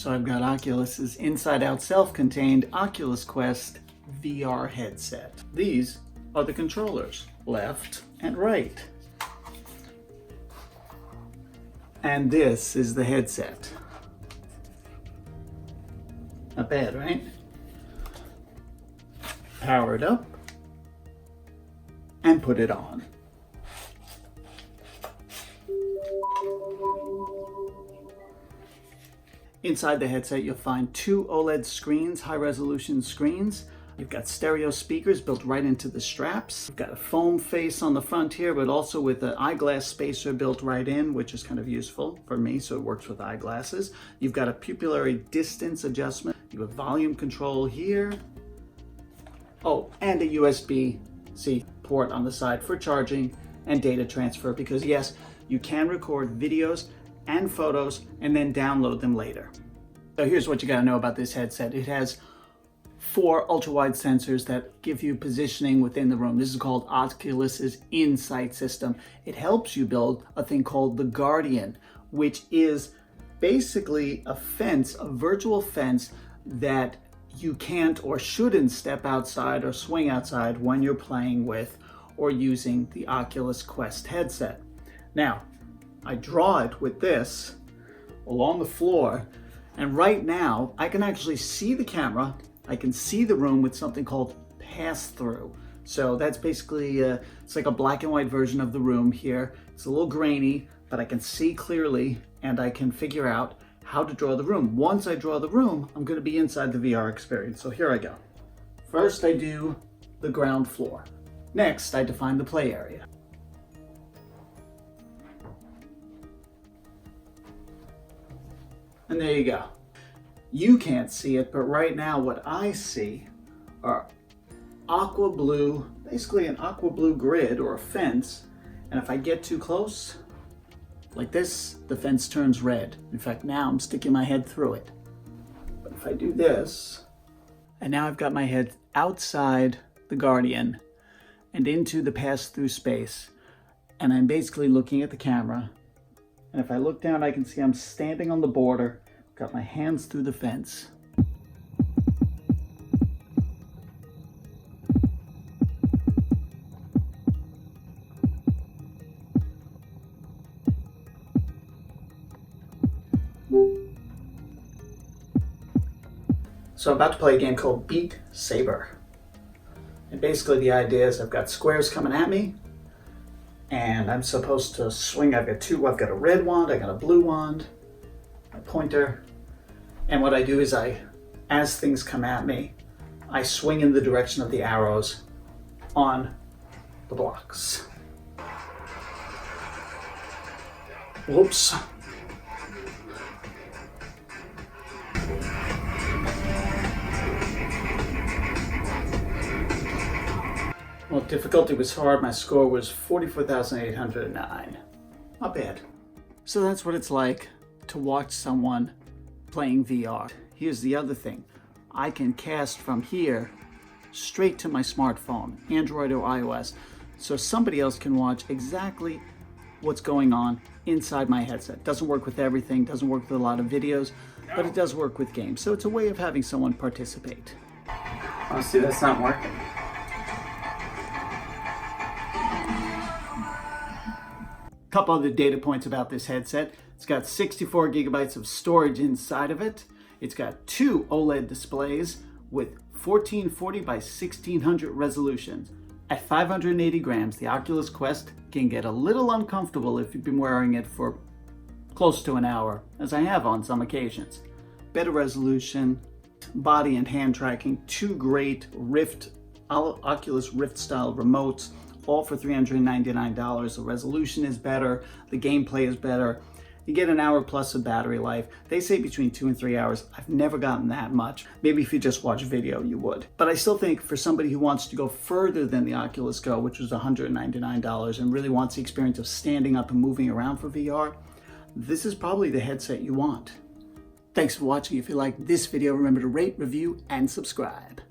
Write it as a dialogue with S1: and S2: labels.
S1: So I've got Oculus's inside-out self-contained Oculus Quest VR headset. These are the controllers, left and right. And this is the headset. Not bad, right? Power it up and put it on. Inside the headset, you'll find two OLED screens, high-resolution screens. You've got stereo speakers built right into the straps. You've got a foam face on the front here, but also with an eyeglass spacer built right in, which is kind of useful for me, so it works with eyeglasses. You've got a pupillary distance adjustment. You have volume control here. Oh, and a USB-C port on the side for charging and data transfer, because yes, you can record videos and photos and then download them later. So here's what you gotta know about this headset. It has 4 ultra-wide sensors that give you positioning within the room. This is called Oculus's Insight system. It helps you build a thing called the Guardian, which is basically a fence, a virtual fence that you can't or shouldn't step outside or swing outside when you're playing with or using the Oculus Quest headset. Now, I draw it with this along the floor, and right now I can actually see the camera. I can see the room with something called pass-through. So that's basically, it's like a black and white version of the room here. It's a little grainy, but I can see clearly and I can figure out how to draw the room. Once I draw the room, I'm gonna be inside the VR experience. So here I go. First I do the ground floor. Next, I define the play area. And there you go. You can't see it, but right now what I see are aqua blue, basically an aqua blue grid or a fence. And if I get too close, like this, the fence turns red. In fact, now I'm sticking my head through it. But if I do this, and now I've got my head outside the Guardian and into the pass-through space, and I'm basically looking at the camera. And if I look down, I can see I'm standing on the border, got my hands through the fence. So I'm about to play a game called Beat Saber. And basically the idea is I've got squares coming at me, and I'm supposed to swing. I've got a red wand, I got a blue wand, a pointer, and what I do is as things come at me, I swing in the direction of the arrows on the blocks. Whoops. Well, difficulty was hard. My score was 44,809. Not bad. So that's what it's like to watch someone playing VR. Here's the other thing. I can cast from here straight to my smartphone, Android or iOS, so somebody else can watch exactly what's going on inside my headset. Doesn't work with everything, doesn't work with a lot of videos, but it does work with games. So it's a way of having someone participate.
S2: Oh, see, that's not working.
S1: Couple other data points about this headset. It's got 64 gigabytes of storage inside of it. It's got 2 OLED displays with 1440 by 1600 resolution. At 580 grams, the Oculus Quest can get a little uncomfortable if you've been wearing it for close to an hour, as I have on some occasions. Better resolution, body and hand tracking, 2 great Oculus Rift style remotes, all for $399. The resolution is better, the gameplay is better. You get an hour plus of battery life. They say between 2 and 3 hours. I've never gotten that much. Maybe if you just watch video, you would. But I still think for somebody who wants to go further than the Oculus Go, which was $199, and really wants the experience of standing up and moving around for VR, this is probably the headset you want. Thanks for watching. If you liked this video, remember to rate, review, and subscribe.